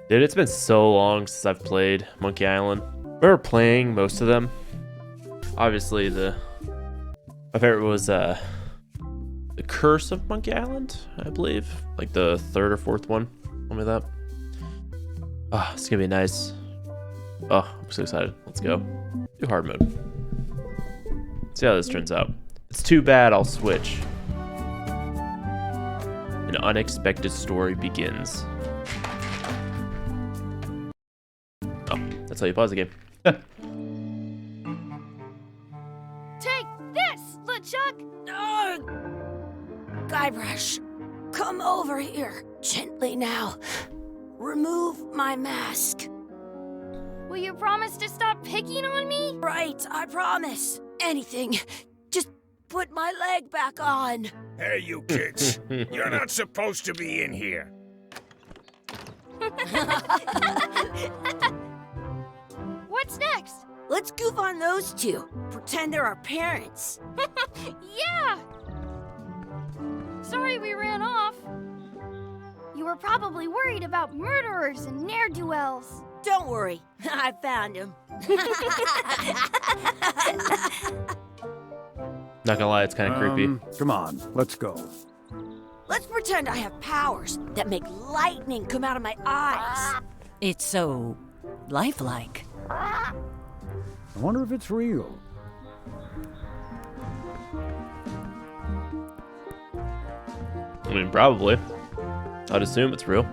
Dude, it's been so long since I've played Monkey Island. I remember playing most of them. Obviously, my favorite was The Curse of Monkey Island, I believe. Like the third or fourth one. Tell me that. Ah, it's gonna be nice. Oh, I'm so excited. Let's go. Do hard mode. See how this turns out. It's too bad I'll switch. An unexpected story begins. Oh, that's how you pause the game. Take this, LeChuck! Guybrush, come over here. Gently now. Remove my mask. Will you promise to stop picking on me? Right, I promise. Anything. Just put my leg back on. Hey, you kids. You're not supposed to be in here. What's next? Let's goof on those two. Pretend they're our parents. Yeah! Sorry we ran off. You were probably worried about murderers and ne'er-do-wells. Don't worry, I found him. Not gonna lie, it's kind of creepy. Come on, let's go. Let's pretend I have powers that make lightning come out of my eyes. It's so lifelike. I wonder if it's real. I mean, probably. I'd assume it's real.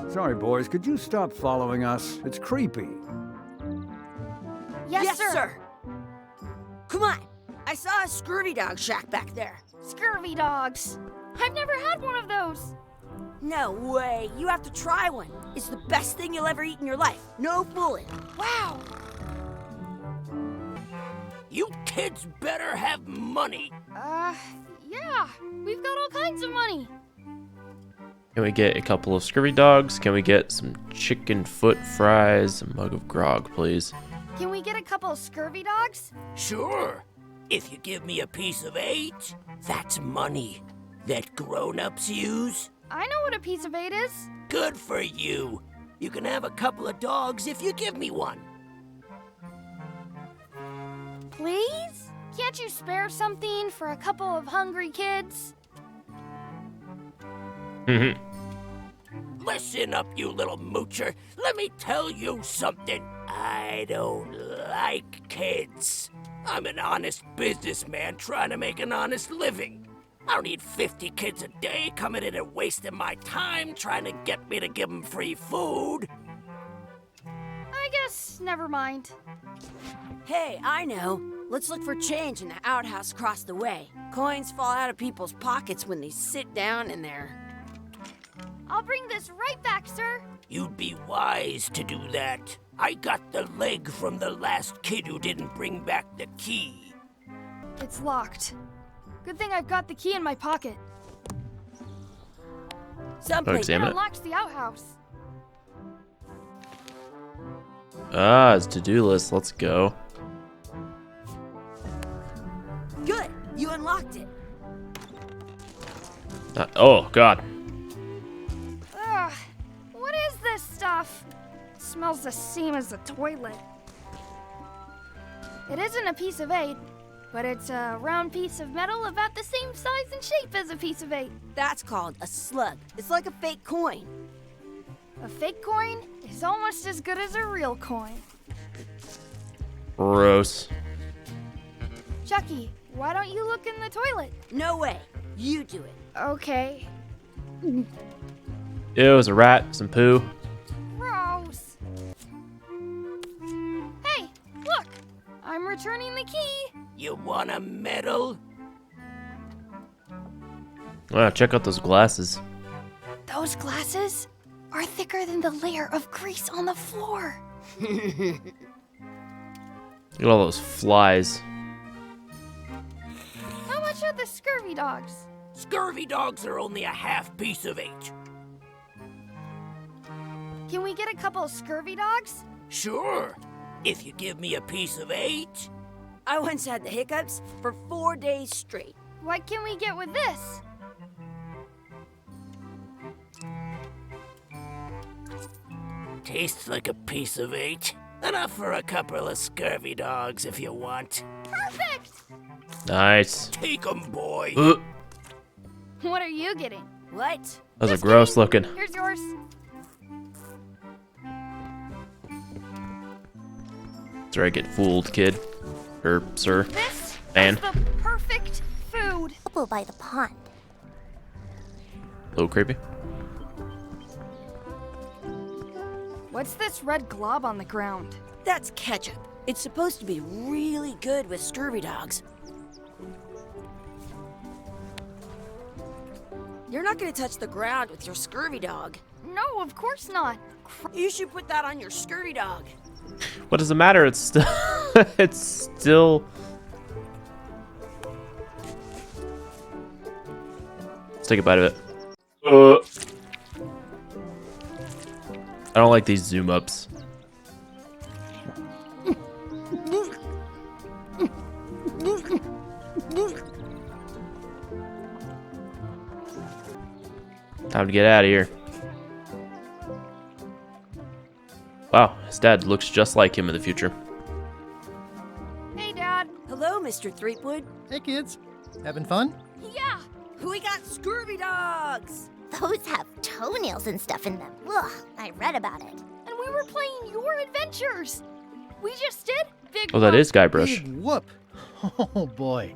Sorry, boys, could you stop following us? It's creepy. Yes, sir. Come on. I saw a scurvy dog shack back there. Scurvy dogs. I've never had one of those. No way. You have to try one. It's the best thing you'll ever eat in your life. No fooling. Wow. You kids better have money. Yeah. We've got all kinds of money. Can we get a couple of scurvy dogs? Can we get some chicken foot fries? A mug of grog, please. Can we get a couple of scurvy dogs? Sure. If you give me a piece of 8, that's money that grown-ups use. I know what a piece of 8 is. Good for you. You can have a couple of dogs if you give me one. Please? Can't you spare something for a couple of hungry kids? Listen up, you little moocher. Let me tell you something. I don't like kids. I'm an honest businessman trying to make an honest living. I don't need 50 kids a day coming in and wasting my time trying to get me to give them free food. I guess never mind. Hey, I know. Let's look for change in the outhouse across the way. Coins fall out of people's pockets when they sit down in there. I'll bring this right back, sir. You'd be wise to do that. I got the leg from the last kid who didn't bring back the key. It's locked. Good thing I've got the key in my pocket. Someplace examine It it. unlocks the outhouse. Ah, it's to-do list. Let's go. good. You unlocked it. Oh, God. Ugh, what is this stuff? It smells the same as the toilet. It isn't a piece of 8, but it's a round piece of metal about the same size and shape as a piece of 8. That's called a slug. It's like a fake coin. A fake coin is almost as good as a real coin. Gross. Chucky, why don't you look in the toilet? No way. You do it. Okay. Ew, it was a rat. Some poo. Gross. Hey, look! I'm returning the key. You want a medal? Wow, check out those glasses. Those glasses are thicker than the layer of grease on the floor. Look at all those flies. How much are the scurvy dogs? Scurvy dogs are only a half piece of 8. Can we get a couple of scurvy dogs? Sure, if you give me a piece of 8. I once had the hiccups for 4 days straight. What can we get with this? Tastes like a piece of eight. Enough for a couple of scurvy dogs if you want. Perfect! Nice. Take 'em, boy. What are you getting? What? Those are Just gross kidding. looking. Here's yours. That's where I get fooled, kid. Or sir. This Man. is the perfect food. Over by the pond. A little creepy. What's this red glob on the ground? That's ketchup. It's supposed to be really good with scurvy dogs. You're not gonna touch the ground with your scurvy dog. No, of course not. You should put that on your scurvy dog. What does it matter? It's still it's still Let's take a bite of it. I don't like these zoom ups. Time to get out of here. Wow, his dad looks just like him in the future. Hey, Dad. Hello, Mr. Threepwood. Hey kids, having fun? Yeah. We got scurvy dogs. Those have toenails and stuff in them. Ugh, I read about it. And we were playing your adventures. We just did Big Oh, that Whoop. is Guybrush. Big whoop. Oh boy,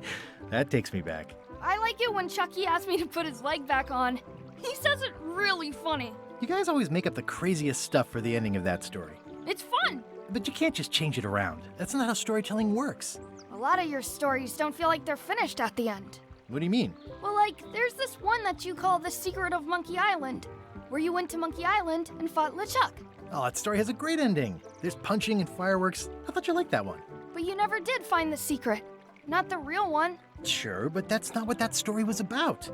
that takes me back. I like it when Chucky asked me to put his leg back on. He says it really funny. You guys always make up the craziest stuff for the ending of that story. It's fun. But you can't just change it around. That's not how storytelling works. A lot of your stories don't feel like they're finished at the end. What do you mean? Well, like, there's this one that you call The Secret of Monkey Island, where you went to Monkey Island and fought LeChuck. Oh, that story has a great ending. There's punching and fireworks. I thought you liked that one. But you never did find the secret. Not the real one. Sure, but that's not what that story was about.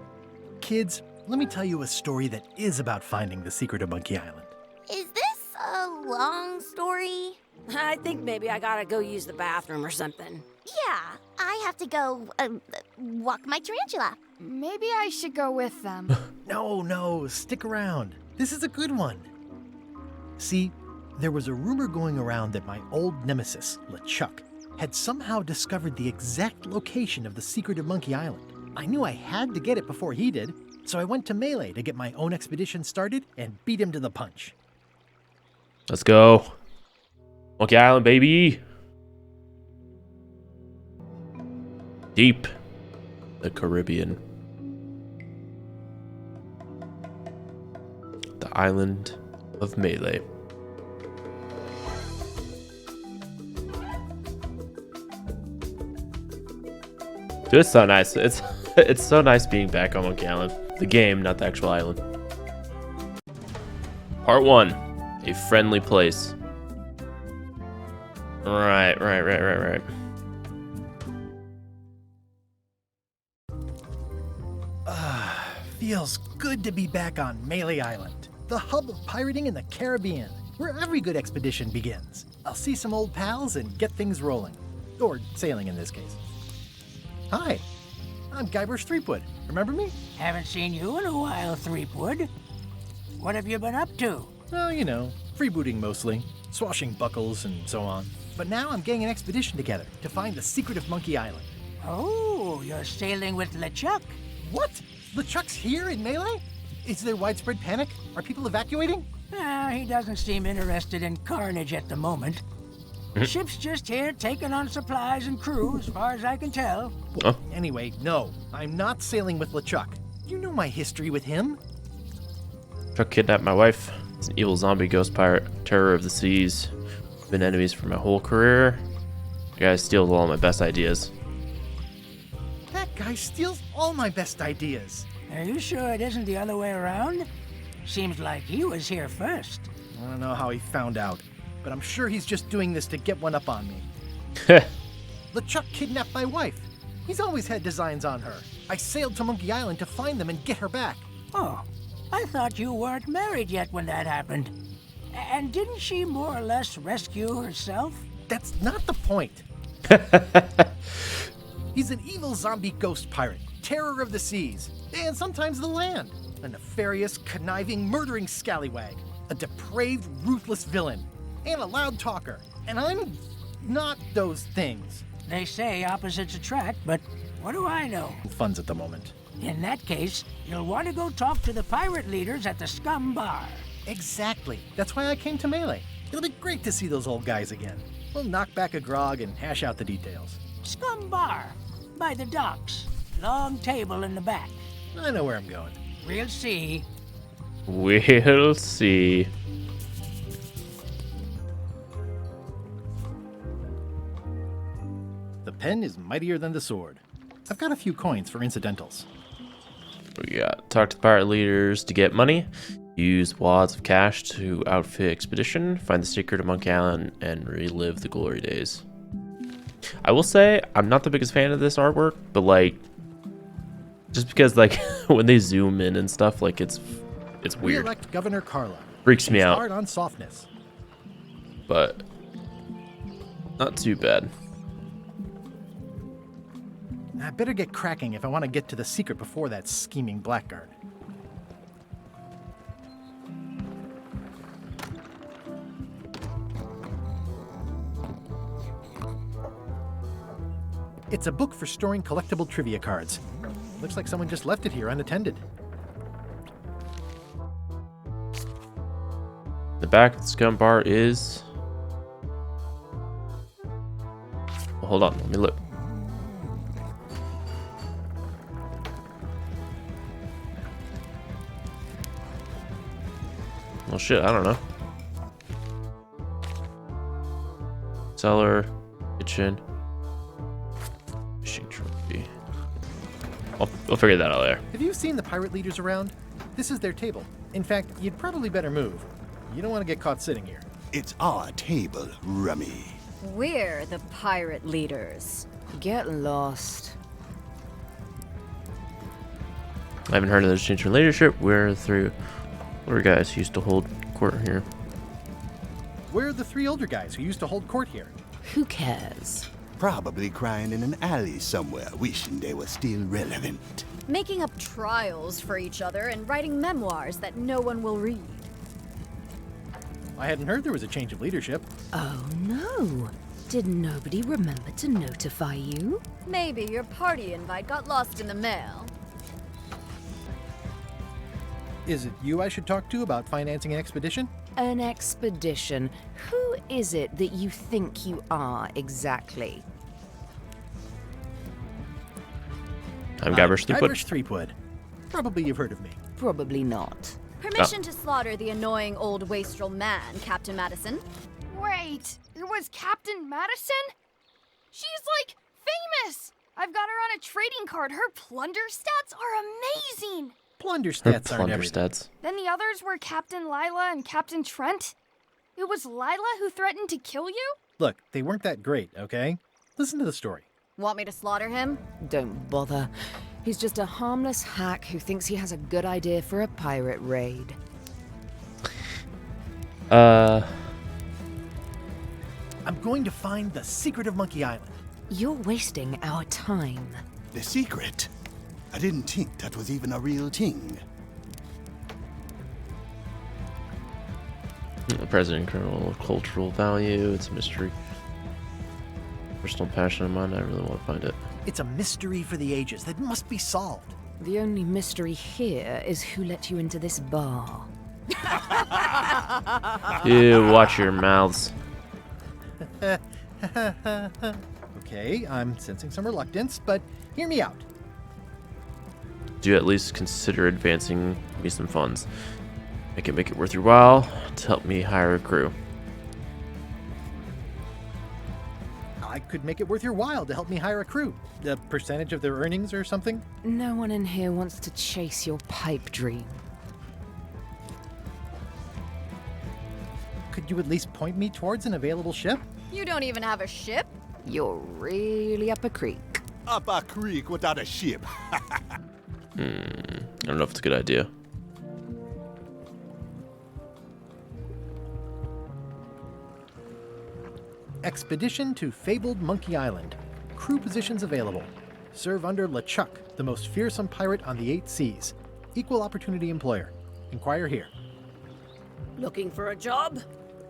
Kids, let me tell you a story that is about finding the secret of Monkey Island. Is this a long story? I think maybe I gotta go use the bathroom or something. Yeah, I have to go walk my tarantula. Maybe I should go with them. No, stick around. This is a good one. See, there was a rumor going around that my old nemesis, LeChuck, had somehow discovered the exact location of the secret of Monkey Island. I knew I had to get it before he did, so I went to Melee to get my own expedition started and beat him to the punch. Let's go. Monkey Island, baby. Deep. The Caribbean. The island of Melee. Dude, it's so nice. It's so nice being back on Monkey Island. The game, not the actual island. Part 1. A friendly place. Right. Feels good to be back on Melee Island, the hub of pirating in the Caribbean, where every good expedition begins. I'll see some old pals and get things rolling. Or sailing in this case. Hi, I'm Guybrush Threepwood. Remember me? Haven't seen you in a while, Threepwood. What have you been up to? Oh, you know, freebooting mostly, swashing buckles and so on. But now I'm getting an expedition together to find the secret of Monkey Island. Oh, you're sailing with LeChuck. What? LeChuck's here in Melee? Is there widespread panic? Are people evacuating? He doesn't seem interested in carnage at the moment. The ship's just here taking on supplies and crew, as far as I can tell. Anyway, no, I'm not sailing with LeChuck. You know my history with him. Chuck kidnapped my wife. He's an evil zombie ghost pirate, terror of the seas. We've been enemies for my whole career. The guy steals all my best ideas. That guy steals all my best ideas. Are you sure it isn't the other way around? Seems like he was here first. I don't know how he found out, but I'm sure he's just doing this to get one up on me. LeChuck kidnapped my wife. He's always had designs on her. I sailed to Monkey Island to find them and get her back. Oh, I thought you weren't married yet when that happened. And didn't she more or less rescue herself? That's not the point. He's an evil zombie ghost pirate, terror of the seas, and sometimes the land. A nefarious, conniving, murdering scallywag. A depraved, ruthless villain. And a loud talker. And I'm not those things. They say opposites attract, but what do I know? Funds at the moment. In that case, you'll want to go talk to the pirate leaders at the Scum Bar. Exactly. That's why I came to Melee. It'll be great to see those old guys again. We'll knock back a grog and hash out the details. Scum Bar, by the docks. Long table in the back. I know where I'm going. We'll see. We'll see. The pen is mightier than the sword. I've got a few coins for incidentals. We got talk to the pirate leaders to get money. Use wads of cash to outfit expedition. Find the secret of Monkey Island and relive the glory days. I will say I'm not the biggest fan of this artwork, but like, just because like when they zoom in and stuff, like it's weird. Re-elect Governor Carla. Freaks me She's out. hard on softness. But not too bad. I better get cracking if I want to get to the secret before that scheming blackguard. It's a book for storing collectible trivia cards. Looks like someone just left it here unattended. The back of the Scum Bar is... Well, hold on, let me look. Well, shit, I don't know. Cellar, kitchen, fishing trophy. I'll figure that out later. Have you seen the pirate leaders around? This is their table. In fact, you'd probably better move. You don't want to get caught sitting here. It's our table, Rummy. We're the pirate leaders. Get lost. I haven't heard of this change in leadership. We're through. Older guys who used to hold court here. We're the three older guys who used to hold court here. Who cares? Probably crying in an alley somewhere, wishing they were still relevant. Making up trials for each other and writing memoirs that no one will read. I hadn't heard there was a change of leadership. Oh no. Did nobody remember to notify you? Maybe your party invite got lost in the mail. Is it you I should talk to about financing an expedition? An expedition? Who is it that you think you are exactly? I'm Guybrush Threepwood. Guybrush Threepwood. Probably you've heard of me. Probably not. Permission to slaughter the annoying old wastrel man, Captain Madison. Wait, it was Captain Madison? She's like famous! I've got her on a trading card. Her plunder stats are amazing! Plunder Her stats aren't plunder everything. stats. Then the others were Captain Lila and Captain Trent. It was Lila who threatened to kill you? Look, they weren't that great, okay? Listen to the story. Want me to slaughter him? Don't bother. He's just a harmless hack who thinks he has a good idea for a pirate raid. I'm going to find the secret of Monkey Island. You're wasting our time. The secret? I didn't think that was even a real thing. The president colonel cultural value. It's a mystery. Personal passion of mine. I really want to find it. It's a mystery for the ages that must be solved. The only mystery here is who let you into this bar. Ew, watch your mouths. Okay, I'm sensing some reluctance, but hear me out. Do at least consider advancing me some funds. Make it worth your while to help me hire a crew. I could make it worth your while to help me hire a crew. A percentage of their earnings or something? No one in here wants to chase your pipe dream. Could you at least point me towards an available ship? You don't even have a ship? You're really up a creek. Up a creek without a ship. I don't know if it's a good idea. Expedition to fabled Monkey Island. Crew positions available. Serve under LeChuck, the most fearsome pirate on the 8 seas. equal opportunity employer. Inquire here. Looking for a job?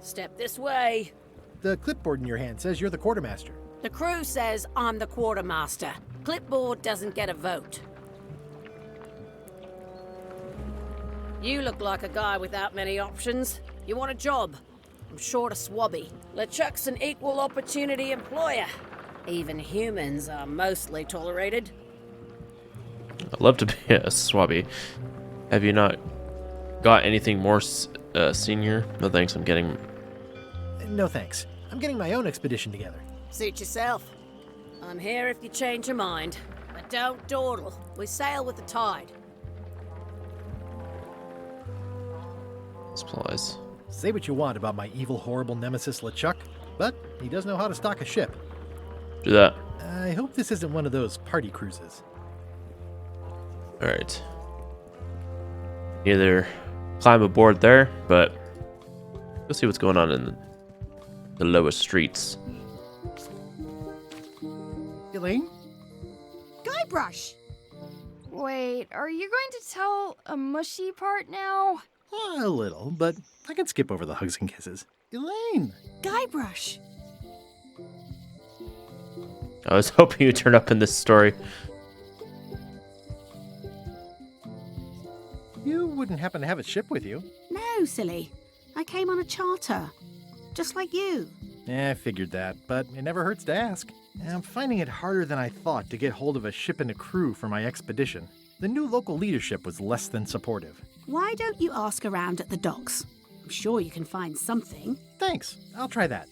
Step this way. The clipboard in your hand says you're the quartermaster. The crew says I'm the quartermaster. Clipboard doesn't get a vote. You look like a guy without many options. You want a job? I'm short of swabby. LeChuck's an equal opportunity employer. Even humans are mostly tolerated. I'd love to be a swabby. Have you not got anything more senior? No thanks, I'm getting... No thanks. I'm getting my own expedition together. Suit yourself. I'm here if you change your mind. But don't dawdle. We sail with the tide. supplies. Say what you want about my evil, horrible nemesis LeChuck, but he does know how to stock a ship. Do that. I hope this isn't one of those party cruises. Alright. Either climb aboard there, but let's see what's going on in the lowest streets. Elaine? Guybrush! Wait, are you going to tell a mushy part now? A little, but I can skip over the hugs and kisses. Elaine! Guybrush! I was hoping you'd turn up in this story. You wouldn't happen to have a ship with you? No, silly. I came on a charter. Just like you. I figured that, but it never hurts to ask. I'm finding it harder than I thought to get hold of a ship and a crew for my expedition. The new local leadership was less than supportive. Why don't you ask around at the docks? I'm sure you can find something. Thanks. I'll try that.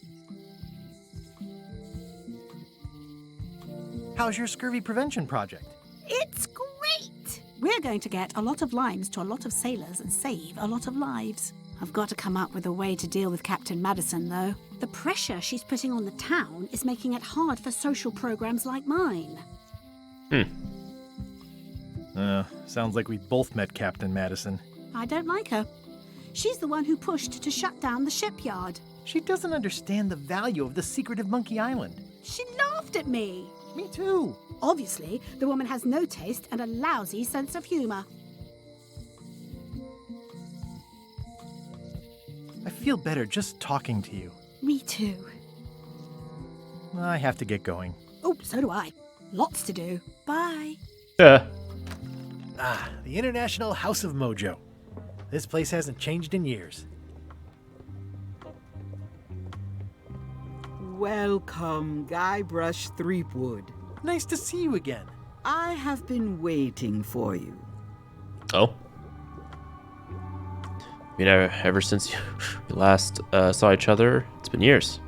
How's your scurvy prevention project? It's great! We're going to get a lot of limes to a lot of sailors and save a lot of lives. I've got to come up with a way to deal with Captain Madison, though. The pressure she's putting on the town is making it hard for social programs like mine. Sounds like we both met Captain Madison. I don't like her. She's the one who pushed to shut down the shipyard. She doesn't understand the value of the secret of Monkey Island. She laughed at me. Me too. Obviously, the woman has no taste and a lousy sense of humor. I feel better just talking to you. Me too. I have to get going. Oh, so do I. Lots to do. Bye. Yeah. The International House of Mojo. This place hasn't changed in years. Welcome, Guybrush Threepwood. Nice to see you again. I have been waiting for you. Oh. I mean, ever since we last saw each other, it's been years.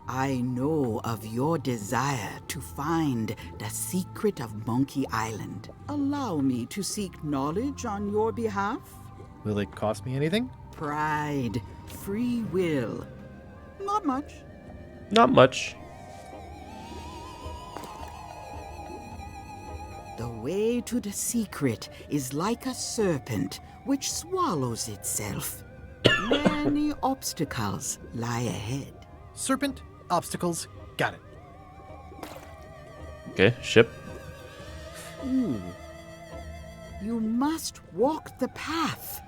I know of your desire to find the secret of Monkey Island. Allow me to seek knowledge on your behalf. Will it cost me anything? Pride, free will. Not much. Not much. The way to the secret is like a serpent which swallows itself. Many obstacles lie ahead. Serpent, obstacles, got it. Okay, ship. You must walk the path.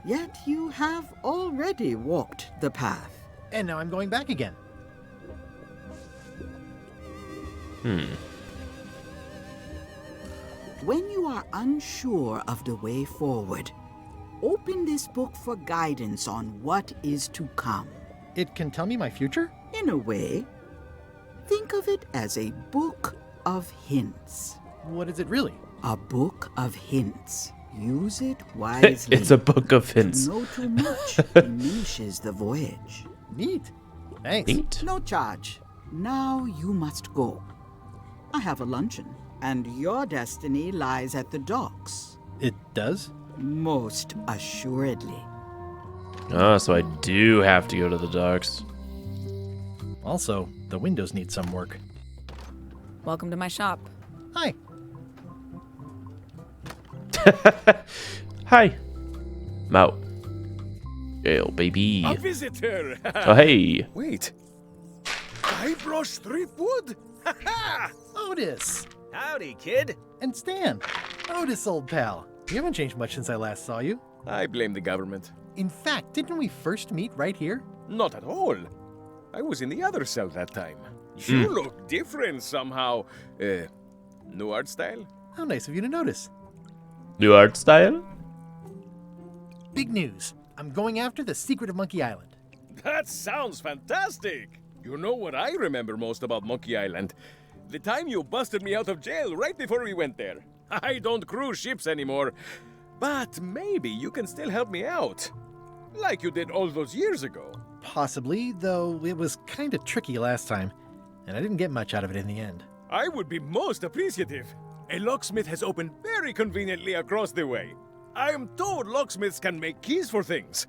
Yet you have already walked the path. And now I'm going back again. When you are unsure of the way forward, open this book for guidance on what is to come. It can tell me my future? In a way. Think of it as a book of hints. What is it really? A book of hints. Use it wisely. It's a book of hints. To know too much diminishes the voyage. Neat. Thanks. Neat. No charge. Now you must go. I have a luncheon, and your destiny lies at the docks. It does? Most assuredly. Oh, so I do have to go to the docks. Also, the windows need some work. Welcome to my shop. Hi. Hi. I'm out. Jail, baby. A visitor! Oh, hey. Wait. Guybrush Threepwood? Otis! Howdy, kid. And Stan. Otis, old pal. You haven't changed much since I last saw you. I blame the government. In fact, didn't we first meet right here? Not at all. I was in the other cell that time. You look different somehow. New art style? How nice of you to notice. New art style? Big news. I'm going after the secret of Monkey Island. That sounds fantastic. You know what I remember most about Monkey Island? The time you busted me out of jail right before we went there. I don't cruise ships anymore. But maybe you can still help me out. Like you did all those years ago. Possibly, though it was kind of tricky last time, and I didn't get much out of it in the end. I would be most appreciative. A locksmith has opened very conveniently across the way. I am told locksmiths can make keys for things.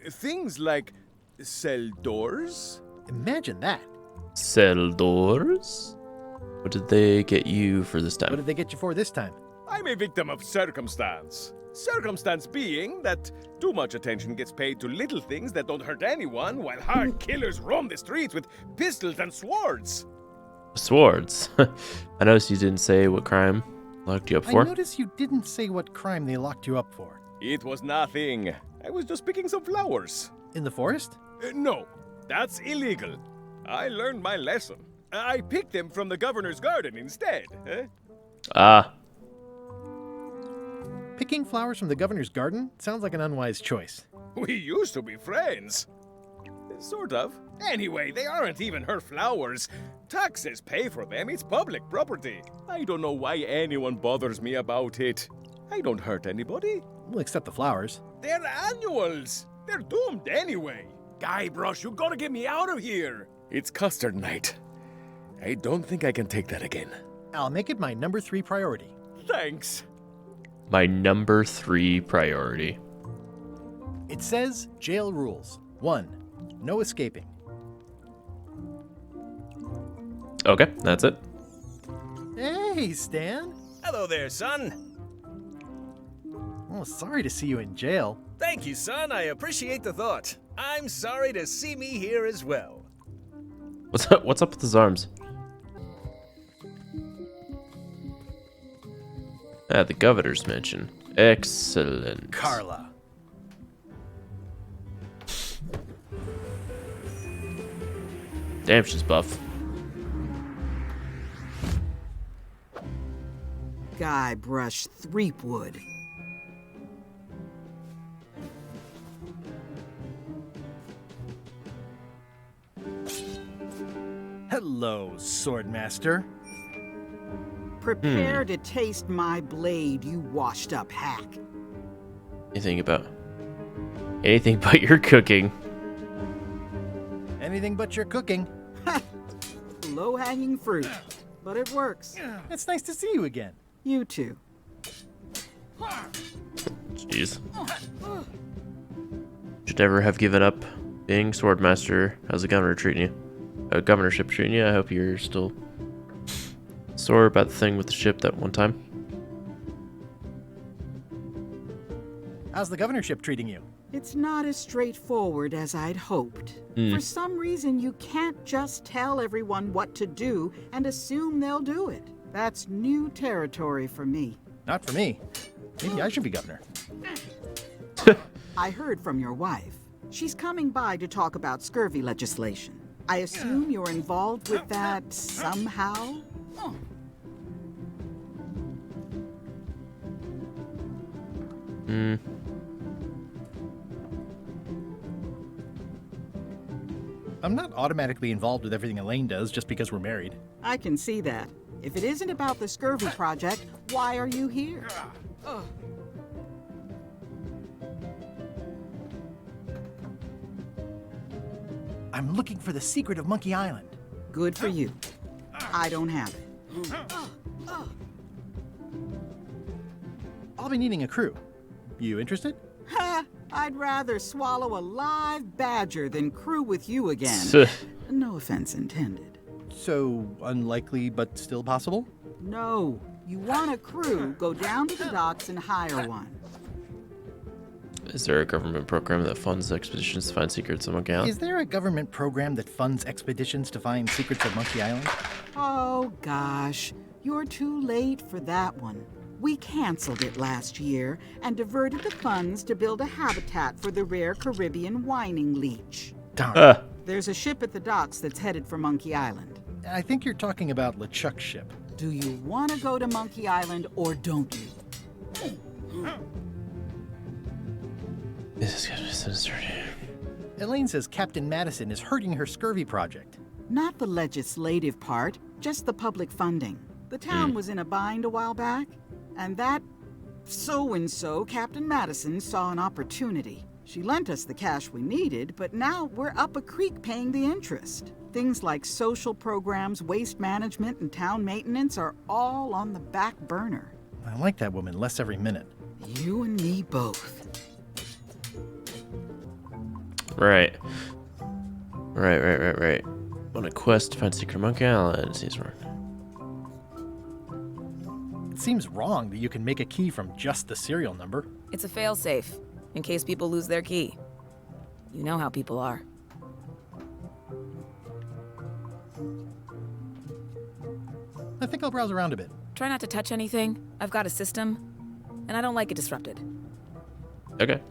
Things like cell doors? Imagine that. Cell doors? What did they get you for this time? What did they get you for this time? I'm a victim of circumstance. Circumstance being that too much attention gets paid to little things that don't hurt anyone, while hard killers roam the streets with pistols and swords. Swords? I noticed you didn't say what crime locked you up for. I noticed you didn't say what crime they locked you up for. It was nothing. I was just picking some flowers. In the forest? No, that's illegal. I learned my lesson. I picked them from the governor's garden instead. Ah. Picking flowers from the governor's garden sounds like an unwise choice. We used to be friends. Sort of. Anyway, they aren't even her flowers. Taxes pay for them. It's public property. I don't know why anyone bothers me about it. I don't hurt anybody. We'll accept the flowers. They're annuals. They're doomed anyway. Guybrush, you gotta get me out of here. It's custard night. I don't think I can take that again. I'll make it my number 3 priority. Thanks. My number 3 priority. It says jail rules. 1. No escaping. Okay, that's it. Hey, Stan. Hello there, son. Oh, sorry to see you in jail. Thank you, son. I appreciate the thought. I'm sorry to see me here as well. What's up with his arms? The governor's mansion. Excellent. Carla. Damn, she's buff. Guybrush Threepwood. Hello, Swordmaster. Prepare to taste my blade, you washed-up hack. Anything but your cooking. Anything but your cooking. Low-hanging fruit, but it works. It's nice to see you again. You too. Jeez. Should never have given up being Swordmaster. How's the governor treating you? Governorship treating you? I hope you're still sore about the thing with the ship that one time. How's the governorship treating you? It's not as straightforward as I'd hoped. For some reason, you can't just tell everyone what to do and assume they'll do it. That's new territory for me. Not for me. Maybe I should be governor. I heard from your wife. She's coming by to talk about scurvy legislation. I assume you're involved with that somehow? I'm not automatically involved with everything Elaine does just because we're married. I can see that. If it isn't about the scurvy project, why are you here? I'm looking for the secret of Monkey Island. Good for you. I don't have it. I'll be needing a crew. You interested? Ha! I'd rather swallow a live badger than crew with you again. No offense intended. So, unlikely but still possible? No. You want a crew, go down to the docks and hire one. Is there a government program that funds expeditions to find secrets of Monkey Island? Is there a government program that funds expeditions to find secrets of Monkey Island? Oh, gosh. You're too late for that one. We canceled it last year and diverted the funds to build a habitat for the rare Caribbean whining leech. Darn. There's a ship at the docks that's headed for Monkey Island. I think you're talking about LeChuck's ship. Do you want to go to Monkey Island or don't you? This is sinister. Elaine says Captain Madison is hurting her scurvy project. Not the legislative part, just the public funding. The town was in a bind a while back, and that so-and-so, Captain Madison, saw an opportunity. She lent us the cash we needed, but now we're up a creek paying the interest. Things like social programs, waste management, and town maintenance are all on the back burner. I like that woman less every minute. You and me both. Right. On a quest to find secret Monkey Island. He's wrong. It seems wrong that you can make a key from just the serial number. It's a failsafe, in case people lose their key. You know how people are. I think I'll browse around a bit. Try not to touch anything. I've got a system, and I don't like it disrupted. Okay.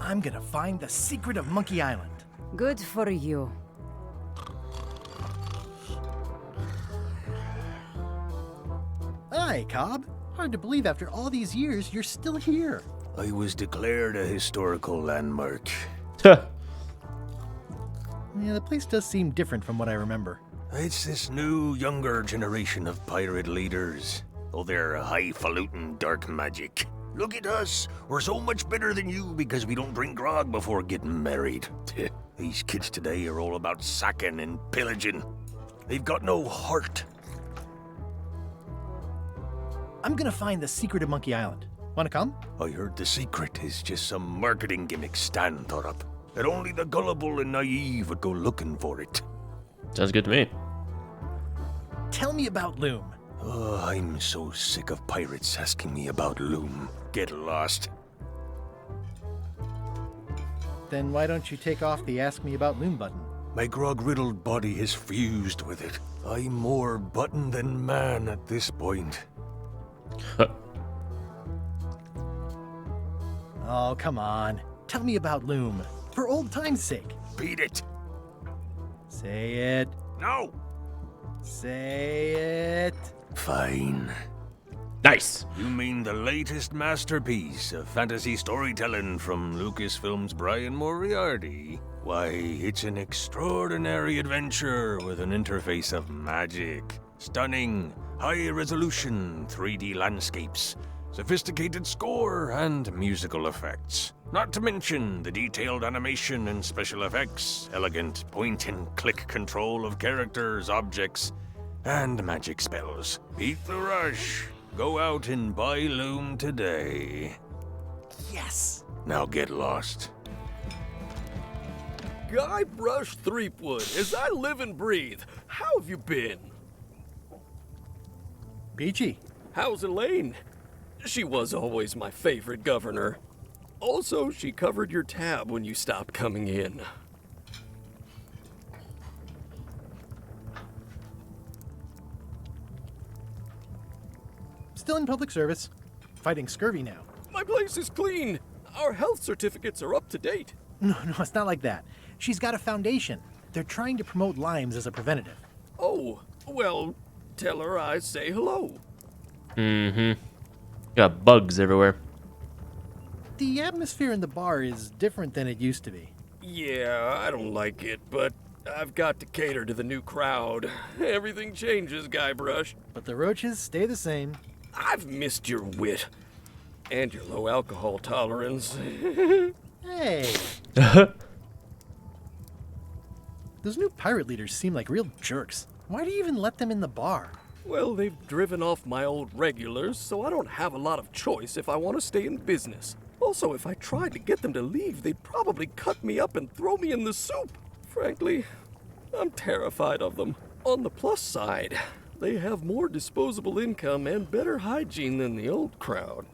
I'm gonna find the secret of Monkey Island. Good for you. Hi, Cobb. Hard to believe after all these years you're still here. I was declared a historical landmark. Yeah, the place does seem different from what I remember. It's this new, younger generation of pirate leaders. Oh, they're highfalutin dark magic. Look at us. We're so much better than you because we don't drink grog before getting married. These kids today are all about sacking and pillaging. They've got no heart. I'm gonna find the secret of Monkey Island. Wanna come? I heard the secret is just some marketing gimmick Stan thought up. That only the gullible and naive would go looking for it. Sounds good to me. Tell me about Loom. Oh, I'm so sick of pirates asking me about Loom. Get lost. Then why don't you take off the Ask Me About Loom button? My grog-riddled body has fused with it. I'm more button than man at this point. Oh, come on. Tell me about Loom. For old time's sake. Beat it. Say it. No. Say it. Fine. Nice. You mean the latest masterpiece of fantasy storytelling from Lucasfilm's Brian Moriarty? Why, it's an extraordinary adventure with an interface of magic. Stunning, high-resolution 3D landscapes, sophisticated score, and musical effects. Not to mention the detailed animation and special effects, elegant point-and-click control of characters, objects, and magic spells. Beat the rush. Go out and buy Loom today. Yes! Now get lost. Guybrush Threepwood, as I live and breathe, how have you been? Peachy. How's Elaine? She was always my favorite governor. Also, she covered your tab when you stopped coming in. Still in public service. Fighting scurvy now. My place is clean. Our health certificates are up to date. No, it's not like that. She's got a foundation. They're trying to promote limes as a preventative. Oh, well, tell her I say hello. Mm-hmm. Got bugs everywhere. The atmosphere in the bar is different than it used to be. Yeah, I don't like it, but I've got to cater to the new crowd. Everything changes, Guybrush. But the roaches stay the same. I've missed your wit. And your low alcohol tolerance. Hey! Those new pirate leaders seem like real jerks. Why do you even let them in the bar? Well, they've driven off my old regulars, so I don't have a lot of choice if I want to stay in business. Also, if I tried to get them to leave, they'd probably cut me up and throw me in the soup. Frankly, I'm terrified of them. On the plus side, they have more disposable income and better hygiene than the old crowd.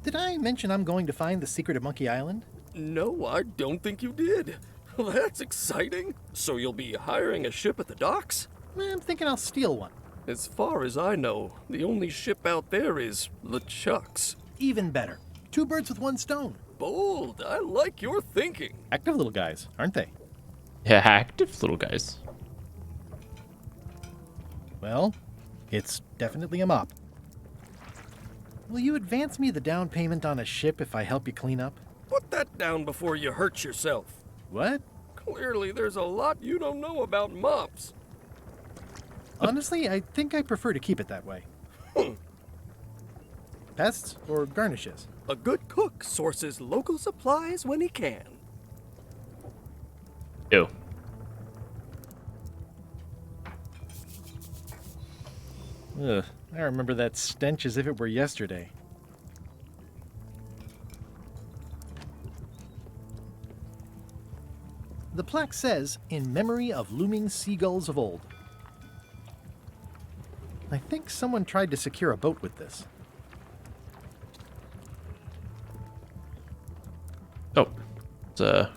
Did I mention I'm going to find the secret of Monkey Island? No, I don't think you did. That's exciting. So you'll be hiring a ship at the docks? I'm thinking I'll steal one. As far as I know, the only ship out there is LeChuck's. Even better. 2 birds with 1 stone. Bold. I like your thinking. Active little guys, aren't they? Yeah, active little guys. Well, it's definitely a mop. Will you advance me the down payment on a ship if I help you clean up? Put that down before you hurt yourself. What? Clearly, there's a lot you don't know about mops. Honestly, I think I prefer to keep it that way. Pests or garnishes? A good cook sources local supplies when he can. Ew. Ugh, I remember that stench as if it were yesterday. The plaque says, "In memory of looming seagulls of old." I think someone tried to secure a boat with this. Oh, it's a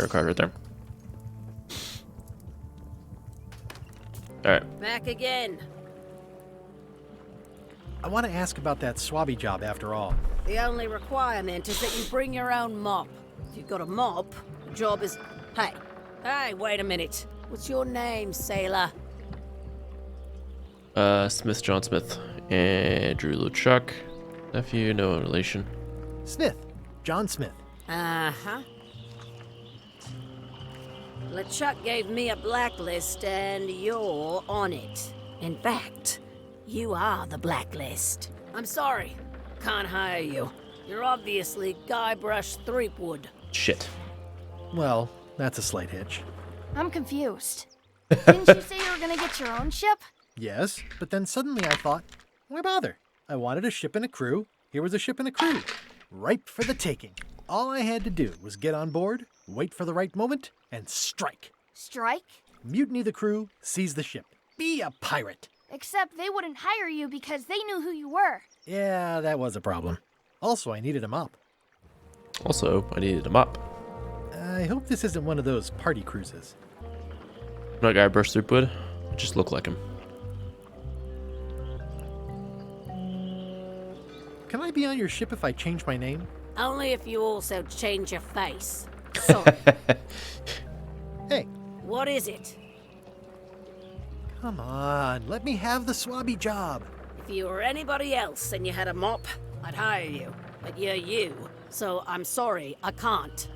card right there. All right. Back again. I want to ask about that swabby job after all. The only requirement is that you bring your own mop. If you've got a mop, the job is... Hey, wait a minute. What's your name, sailor? Smith, John Smith, Andrew LeChuck. Nephew, no relation. Smith, John Smith. Uh-huh. LeChuck gave me a blacklist, and you're on it. In fact, you are the blacklist. I'm sorry. Can't hire you. You're obviously Guybrush Threepwood. Shit. Well, that's a slight hitch. I'm confused. Didn't you say you were gonna get your own ship? Yes, but then suddenly I thought, why bother? I wanted a ship and a crew. Here was a ship and a crew. Ripe for the taking. All I had to do was get on board, wait for the right moment, and strike. Strike? Mutiny the crew, seize the ship. Be a pirate. Except they wouldn't hire you because they knew who you were. Yeah, that was a problem. Also, I needed a mop. Also, I needed a mop. I hope this isn't one of those party cruises. Not Guybrush Threepwood. I just look like him. Can I be on your ship if I change my name? Only if you also change your face. Sorry. Hey. What is it? Come on, let me have the swabby job. If you were anybody else and you had a mop, I'd hire you. But you're you, so I'm sorry, I can't.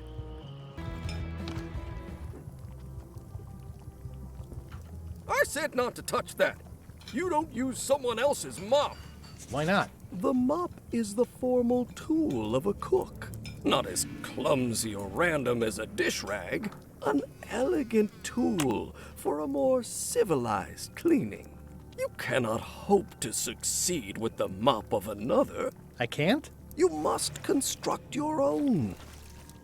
I said not to touch that. You don't use someone else's mop. Why not? The mop is the formal tool of a cook. Not as clumsy or random as a dish rag. An elegant tool for a more civilized cleaning. You cannot hope to succeed with the mop of another. I can't? You must construct your own.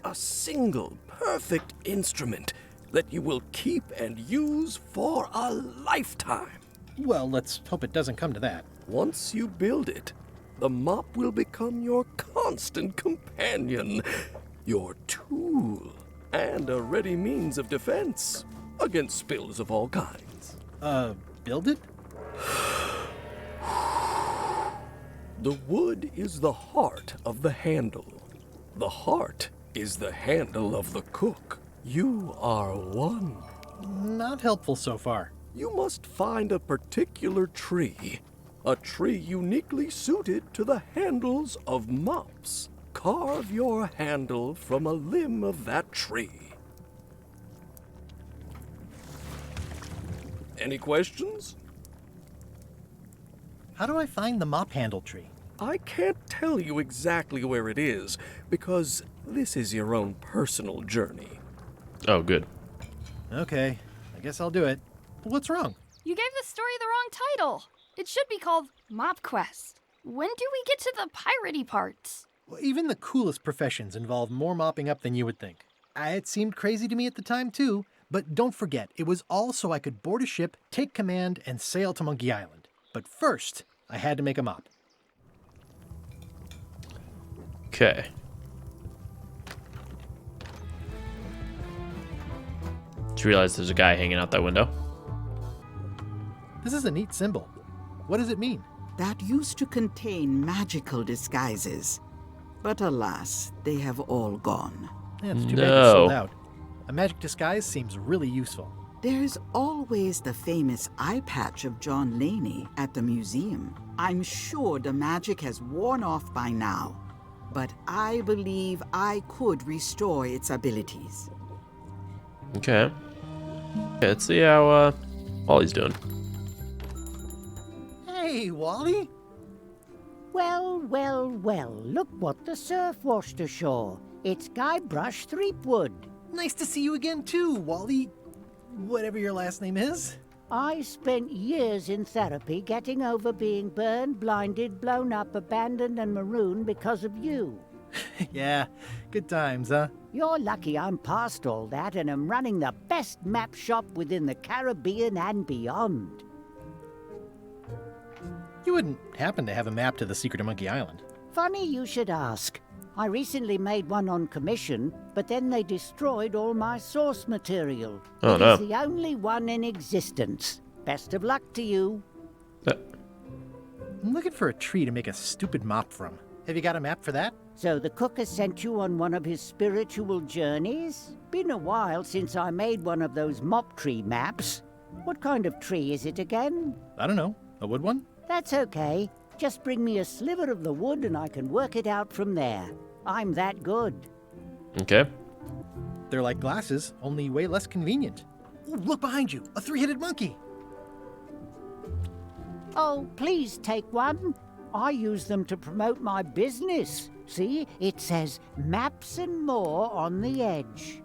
A single, perfect instrument that you will keep and use for a lifetime. Well, let's hope it doesn't come to that. Once you build it, the mop will become your constant companion, your tool, and a ready means of defense against spills of all kinds. Build it? The wood is the heart of the handle. The heart is the handle of the cook. You are one. Not helpful so far. You must find a particular tree. A tree uniquely suited to the handles of mops. Carve your handle from a limb of that tree. Any questions? How do I find the mop handle tree? I can't tell you exactly where it is, because this is your own personal journey. Oh, good. Okay, I guess I'll do it. But what's wrong? You gave the story the wrong title. It should be called Mop Quest. When do we get to the piratey parts? Well, even the coolest professions involve more mopping up than you would think. It seemed crazy to me at the time, too, But don't forget, it was all so I could board a ship, take command, and sail to Monkey Island. But first, I had to make a mop. Okay. Just realized there's a guy hanging out that window. This is a neat symbol. What does it mean? That used to contain magical disguises. But alas, they have all gone. Yeah, it's too bad they're sold out. A magic disguise seems really useful. There's always the famous eye patch of John Laney at the museum. I'm sure the magic has worn off by now, but I believe I could restore its abilities. Okay. Let's see how Wally's doing. Hey, Wally. Well, well, well, look what the surf washed ashore. It's Guybrush Threepwood. Nice to see you again too, Wally. Whatever your last name is. I spent years in therapy getting over being burned, blinded, blown up, abandoned, and marooned because of you. Yeah, good times, huh? You're lucky I'm past all that and am running the best map shop within the Caribbean and beyond. You wouldn't happen to have a map to the secret of Monkey Island? Funny you should ask. I recently made one on commission, but then they destroyed all my source material. Oh, no. It's the only one in existence. Best of luck to you. I'm looking for a tree to make a stupid mop from. Have you got a map for that? So the cook has sent you on one of his spiritual journeys? Been a while since I made one of those mop tree maps. What kind of tree is it again? I don't know. A wood one? That's okay. Just bring me a sliver of the wood and I can work it out from there. I'm that good. Okay. They're like glasses, only way less convenient. Ooh, look behind you, a three-headed monkey. Oh, please take one. I use them to promote my business. See, it says maps and more on the edge.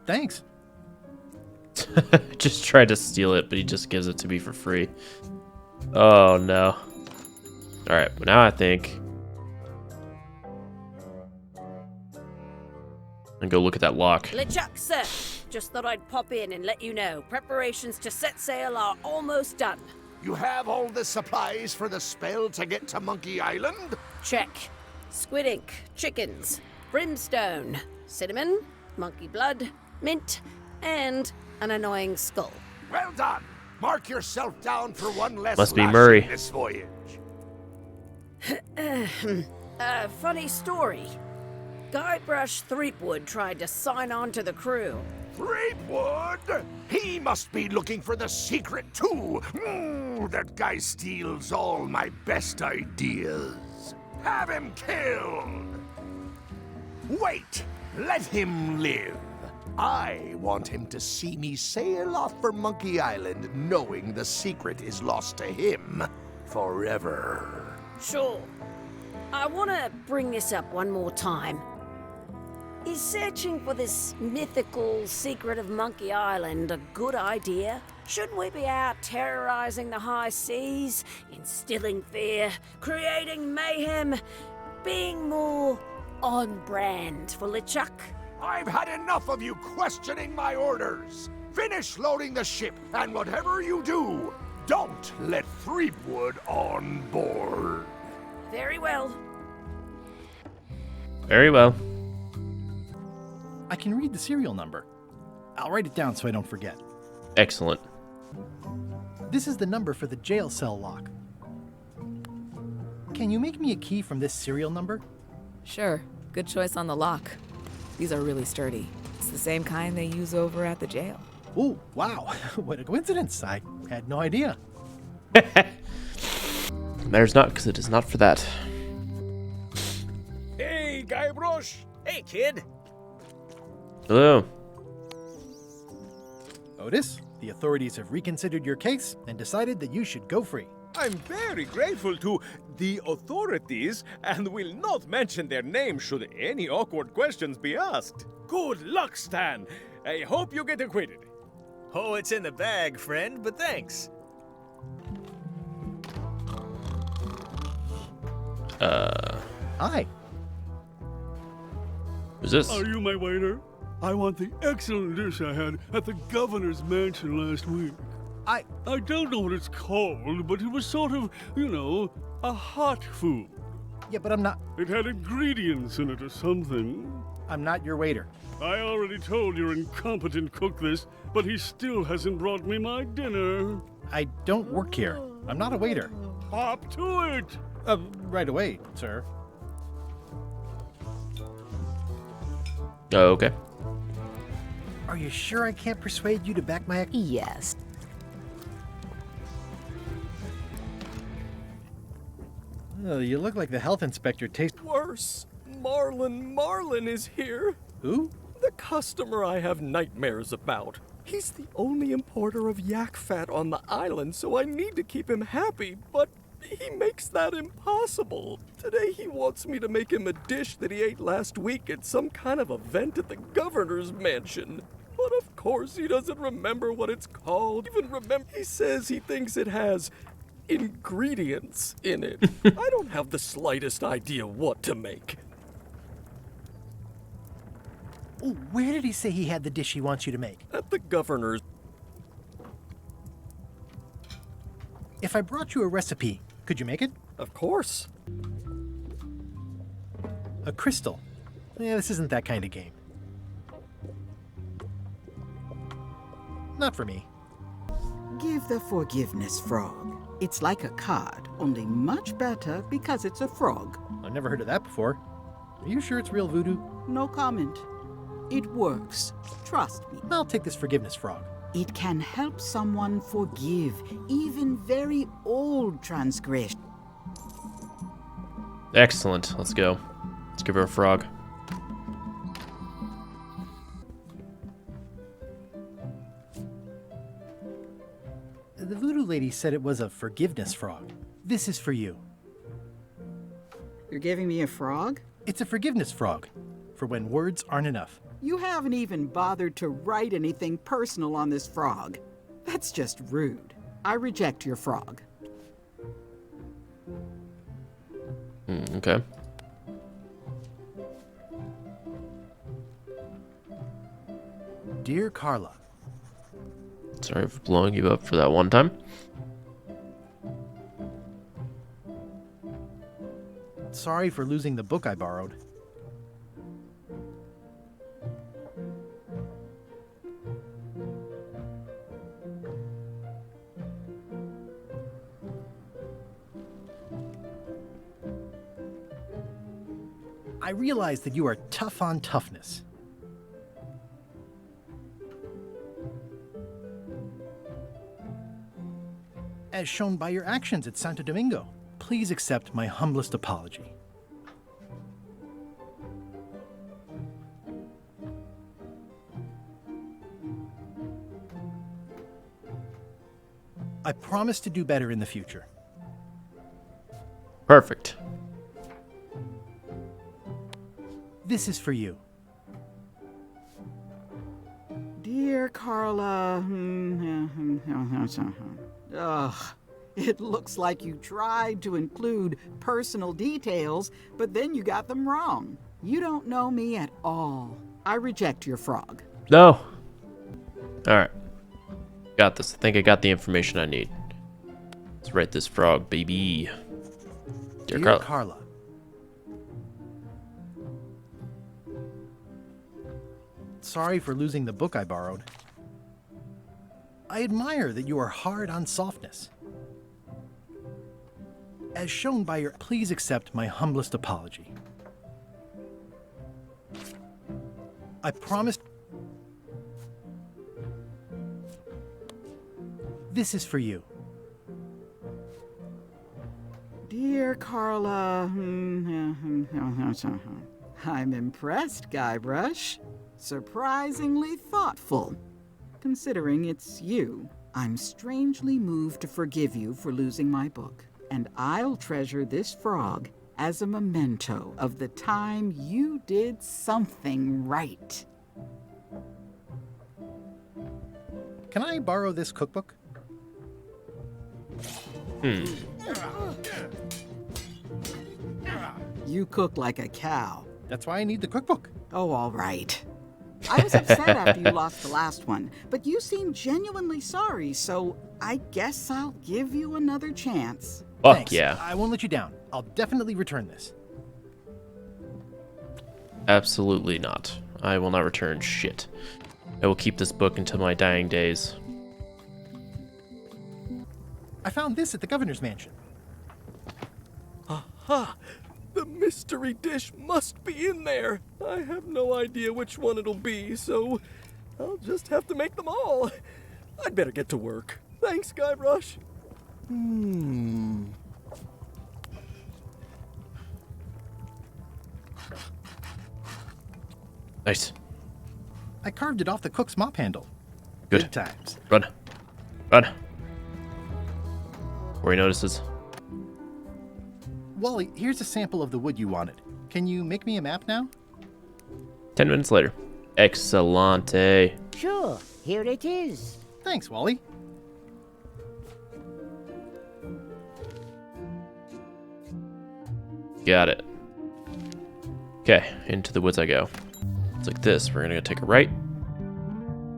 Thanks. Just tried to steal it, but he just gives it to me for free. Oh, no. Alright, but now I think and go look at that lock. LeChuck, sir. Just thought I'd pop in and let you know. Preparations to set sail are almost done. You have all the supplies for the spell to get to Monkey Island? Check. Squid ink, chickens, brimstone, cinnamon, monkey blood, mint, and an annoying skull. Well done. Mark yourself down for one less Must be lash Murray. in this voyage. Funny story. Guybrush Threepwood tried to sign on to the crew. Threepwood? He must be looking for the secret too. That guy steals all my best ideas. Have him killed. Wait, let him live. I want him to see me sail off for Monkey Island knowing the secret is lost to him forever. Sure. I want to bring this up one more time. Is searching for this mythical secret of Monkey Island a good idea? Shouldn't we be out terrorizing the high seas, instilling fear, creating mayhem, being more on brand for LeChuck? I've had enough of you questioning my orders. Finish loading the ship, and whatever you do, don't let Threepwood on board. Very well. Very well. I can read the serial number. I'll write it down so I don't forget. Excellent. This is the number for the jail cell lock. Can you make me a key from this serial number? Sure. Good choice on the lock. These are really sturdy. It's the same kind they use over at the jail. Ooh, wow. What a coincidence. I had no idea. Matters not, because it is not for that. Hey, Guybrush! Hey, kid! Hello. Otis, the authorities have reconsidered your case and decided that you should go free. I'm very grateful to the authorities and will not mention their name should any awkward questions be asked. Good luck, Stan. I hope you get acquitted. Oh, it's in the bag, friend, but thanks. Hi. Who's this? Are you my waiter? I want the excellent dish I had at the governor's mansion last week. I don't know what it's called, but it was sort of, you know, a hot food. Yeah, but I'm not... It had ingredients in it or something. I'm not your waiter. I already told your incompetent cook this, but he still hasn't brought me my dinner. I don't work here. I'm not a waiter. Hop to it! Right away, sir. Oh, okay. Are you sure I can't persuade you to back my... Yes. Oh, you look like the health inspector tastes... Worse. Marlin is here. Who? The customer I have nightmares about. He's the only importer of yak fat on the island, so I need to keep him happy, but he makes that impossible. Today he wants me to make him a dish that he ate last week at some kind of event at the governor's mansion. But of course he doesn't remember what it's called. He says he thinks it has ingredients in it. I don't have the slightest idea what to make. Oh, where did he say he had the dish he wants you to make? At the governor's. If I brought you a recipe, could you make it? Of course. A crystal. Yeah, this isn't that kind of game. Not for me. Give the forgiveness frog. It's like a card, only much better because it's a frog. I've never heard of that before. Are you sure it's real voodoo? No comment. It works. Trust me. I'll take this forgiveness frog. It can help someone forgive even very old transgression. Excellent. Let's go. Let's give her a frog. The voodoo lady said it was a forgiveness frog. This is for you. You're giving me a frog? It's a forgiveness frog, for when words aren't enough. You haven't even bothered to write anything personal on this frog. That's just rude. I reject your frog. Okay. Dear Carla. Sorry for blowing you up for that one time. Sorry for losing the book I borrowed. I realize that you are tough on toughness. As shown by your actions at Santo Domingo. Please accept my humblest apology. I promise to do better in the future. Perfect. This is for you. Dear Carla. Ugh. It looks like you tried to include personal details, but then you got them wrong. You don't know me at all. I reject your frog. No. Alright. Got this. I think I got the information I need. Let's write this frog, baby. Dear Carla. Sorry for losing the book I borrowed. I admire that you are hard on softness. As shown by your... Please accept my humblest apology. I promised... This is for you. Dear Carla... I'm impressed, Guybrush. Surprisingly thoughtful. Considering it's you, I'm strangely moved to forgive you for losing my book. And I'll treasure this frog as a memento of the time you did something right. Can I borrow this cookbook? You cook like a cow. That's why I need the cookbook. Oh, all right. I was upset after you lost the last one, but you seemed genuinely sorry, so I guess I'll give you another chance. Fuck Thanks. yeah. I won't let you down. I'll definitely return this. Absolutely not. I will not return shit. I will keep this book until my dying days. I found this at the governor's mansion. Aha! The mystery dish must be in there. I have no idea which one it'll be, so I'll just have to make them all. I'd better get to work. Thanks, Guybrush. Nice. I carved it off the cook's mop handle. Good times. Run. Run. Before he notices. Wally, here's a sample of the wood you wanted. Can you make me a map now? 10 minutes later. Excellente. Sure, here it is. Thanks, Wally. Got it. Okay, into the woods I go. It's like this. We're gonna take a right.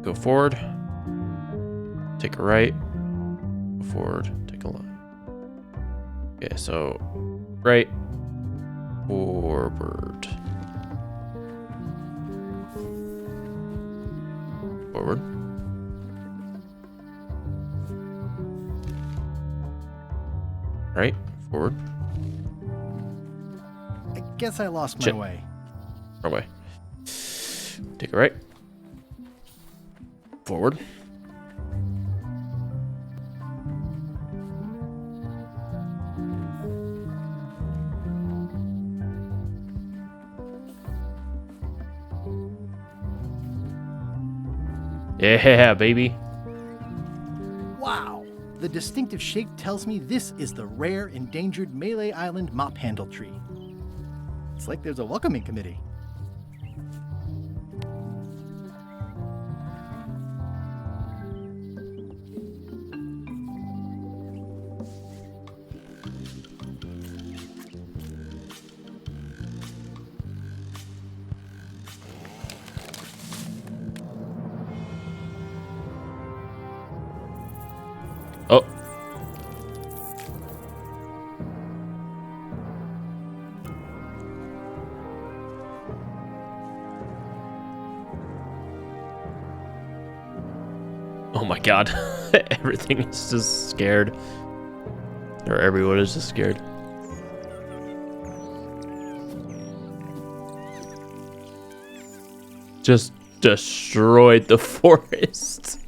Go forward. Take a right. Go forward. Take a left. Okay, so right. Forward. Forward. Right. Forward. I guess I lost my Shit. way. Wrong way. Take a right. Forward. Yeah, baby. Wow! The distinctive shape tells me this is the rare, endangered Malay Island mop handle tree. It's like there's a welcoming committee. Oh. Oh my god. Everything is just scared. Or everyone is just scared. Just destroyed the forest.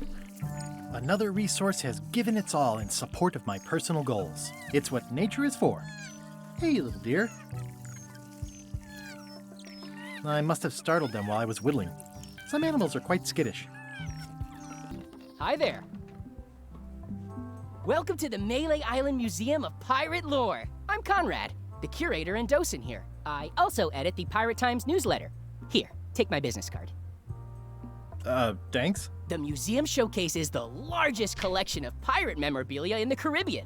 Another resource has given its all in support of my personal goals. It's what nature is for. Hey, little dear. I must have startled them while I was whittling. Some animals are quite skittish. Hi there. Welcome to the Malay Island Museum of Pirate Lore. I'm Conrad, the curator and docent here. I also edit the Pirate Times newsletter. Here, take my business card. Thanks? The museum showcases the largest collection of pirate memorabilia in the Caribbean.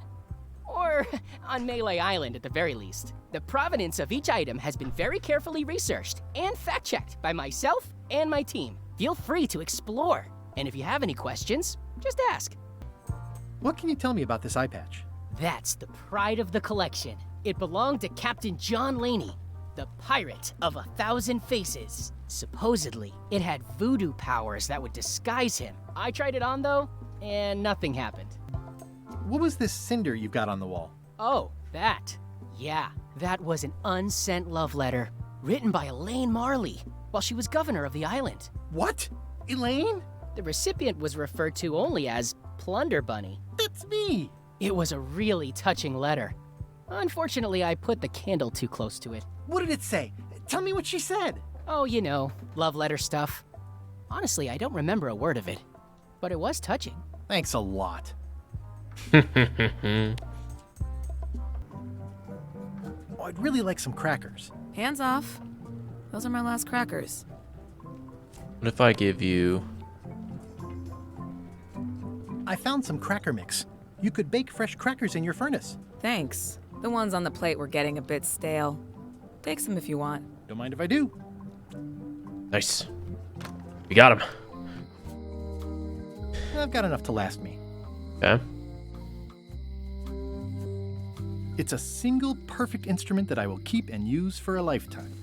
Or on Malay Island at the very least. The provenance of each item has been very carefully researched and fact-checked by myself and my team. Feel free to explore. And if you have any questions, just ask. What can you tell me about this eye patch? That's the pride of the collection. It belonged to Captain John Laney, the pirate of 1,000 faces. Supposedly, it had voodoo powers that would disguise him. I tried it on though, and nothing happened. What was this cinder you've got on the wall? Oh, that. Yeah, that was an unsent love letter written by Elaine Marley while she was governor of the island. What? Elaine? The recipient was referred to only as Plunder Bunny. That's me! It was a really touching letter. Unfortunately, I put the candle too close to it. What did it say? Tell me what she said. Oh, you know, love letter stuff. Honestly, I don't remember a word of it, but it was touching. Thanks a lot. Oh, I'd really like some crackers. Hands off. Those are my last crackers. What if I give you... I found some cracker mix. You could bake fresh crackers in your furnace. Thanks. The ones on the plate were getting a bit stale. Take some if you want. Don't mind if I do. Nice. You got him. I've got enough to last me. Okay. It's a single perfect instrument that I will keep and use for a lifetime.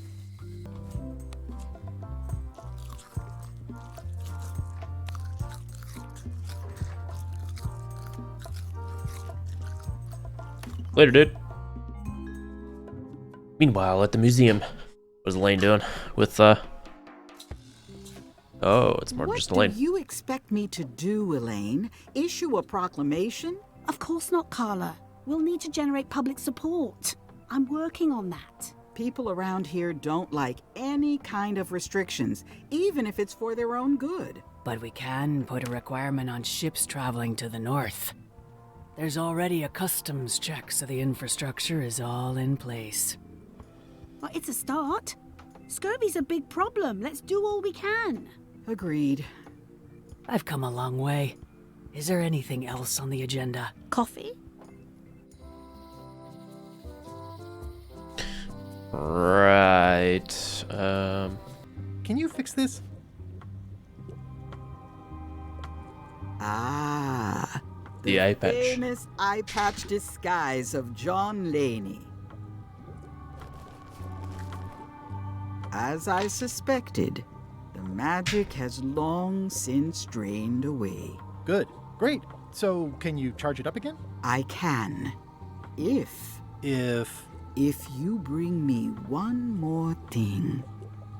Later, dude. Meanwhile, at the museum, what's Elaine doing with, Oh, it's more just Elaine. What do you expect me to do, Elaine? Issue a proclamation? Of course not, Carla. We'll need to generate public support. I'm working on that. People around here don't like any kind of restrictions, even if it's for their own good. But we can put a requirement on ships traveling to the north. There's already a customs check, so the infrastructure is all in place. Well, it's a start. Scurvy's a big problem. Let's do all we can. Agreed. I've come a long way. Is there anything else on the agenda? Coffee? Right. Can you fix this? Ah. The eye patch. Famous eye patch disguise of John Laney. As I suspected, the magic has long since drained away. Good. Great. So, can you charge it up again? I can. If you bring me one more thing.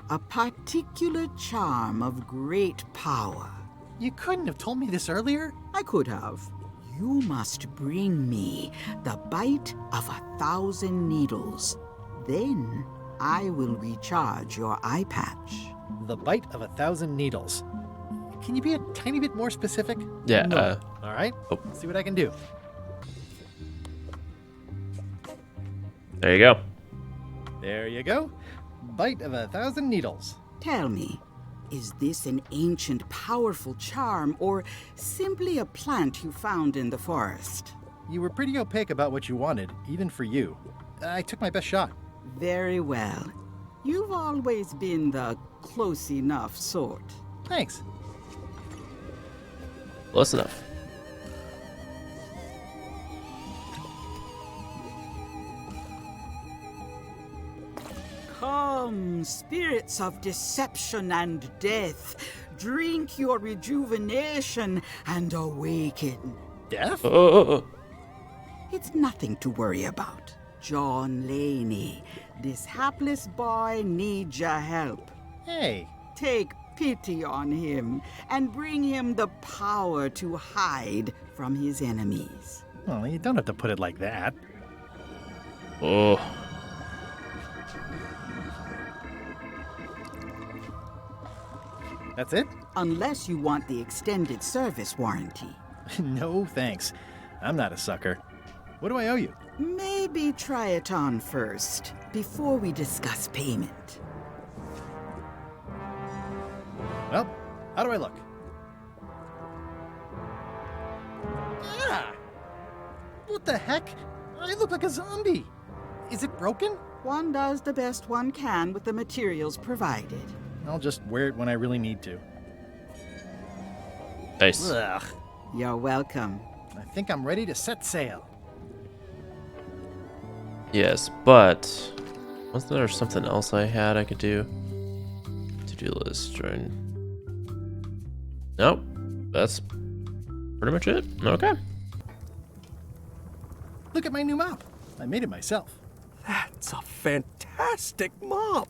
A particular charm of great power. You couldn't have told me this earlier? I could have. You must bring me the bite of 1,000 needles. Then I will recharge your eye patch. The bite of 1,000 needles. Can you be a tiny bit more specific? Yeah. No. All right. See what I can do. There you go. There you go. Bite of 1,000 needles. Tell me, is this an ancient, powerful charm, or simply a plant you found in the forest? You were pretty opaque about what you wanted, even for you. I took my best shot. Very well. You've always been the close enough sort. Thanks. Close enough. Come, spirits of deception and death, drink your rejuvenation and awaken. Death? It's nothing to worry about. John Laney, this hapless boy needs your help. Hey. Take pity on him and bring him the power to hide from his enemies. Well, you don't have to put it like that. Oh. That's it? Unless you want the extended service warranty. No, thanks. I'm not a sucker. What do I owe you? Maybe try it on first, before we discuss payment. Well, how do I look? Ah! What the heck? I look like a zombie. Is it broken? One does the best one can with the materials provided. I'll just wear it when I really need to. Nice. Ugh. You're welcome. I think I'm ready to set sail. Yes, but wasn't there something else I had I could do? To-do list. Nope. That's pretty much it. Okay. Look at my new mop. I made it myself. That's a fantastic mop.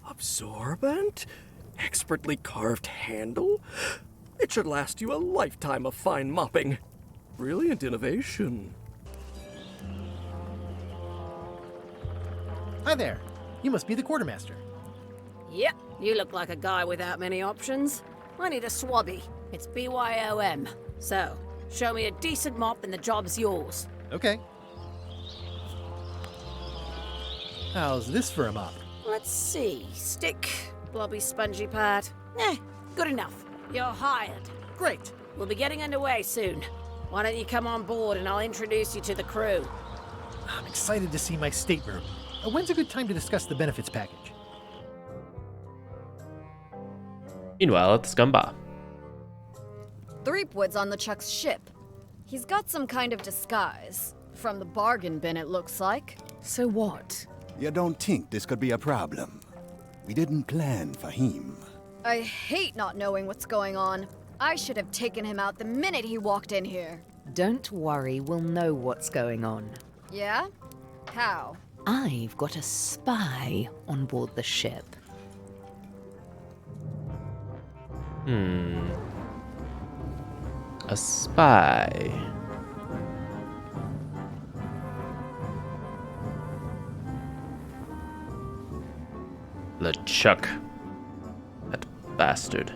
Absorbent, expertly carved handle. It should last you a lifetime of fine mopping. Brilliant innovation. Hi there. You must be the quartermaster. Yep, you look like a guy without many options. I need a swabby. It's BYOM. So, show me a decent mop and the job's yours. Okay. How's this for a mop? Let's see. Stick, blobby spongy pad. Good enough. You're hired. Great. We'll be getting underway soon. Why don't you come on board and I'll introduce you to the crew. I'm excited to see my stateroom. When's a good time to discuss the benefits package? Meanwhile, at the Scumba. Threepwood's on LeChuck's ship. He's got some kind of disguise. From the bargain bin, it looks like. So what? You don't think this could be a problem? We didn't plan for him. I hate not knowing what's going on. I should have taken him out the minute he walked in here. Don't worry, we'll know what's going on. Yeah? How? I've got a spy on board the ship. A spy. LeChuck. That bastard.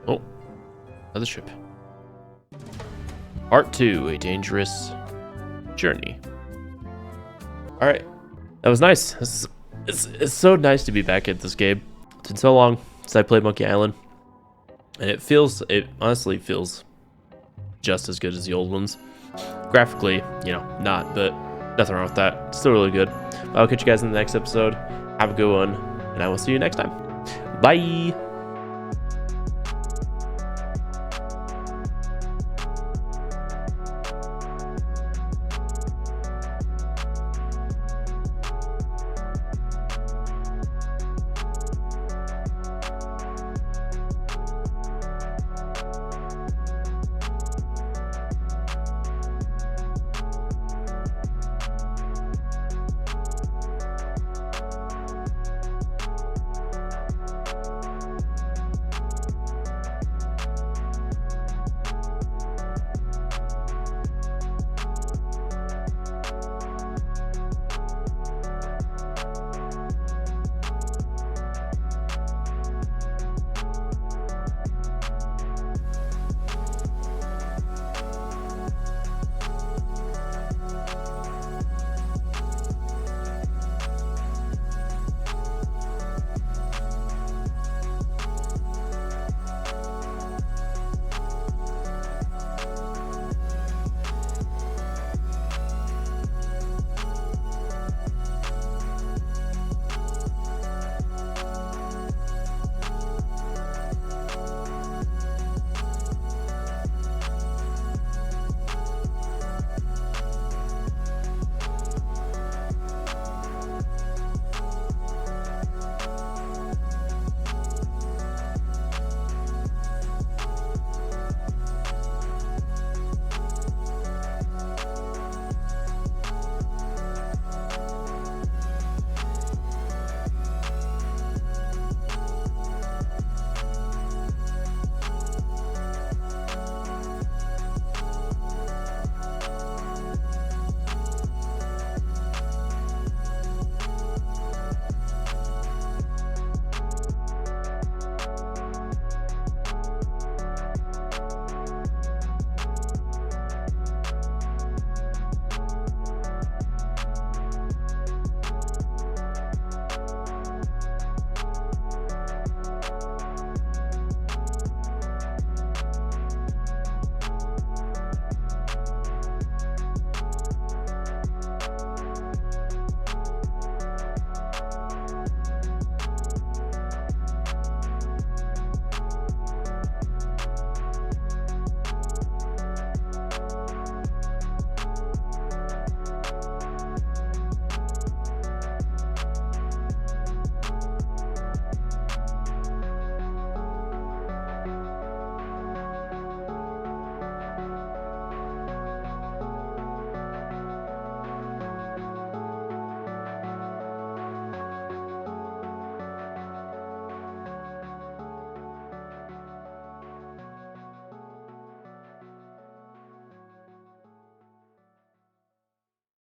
Oh, another ship. Part 2, A Dangerous Journey. Alright, that was nice. It's so nice to be back at this game. It's been so long since I played Monkey Island. And it honestly feels just as good as the old ones. Graphically, you know, not, but nothing wrong with that. It's still really good. I'll catch you guys in the next episode. Have a good one, and I will see you next time. Bye!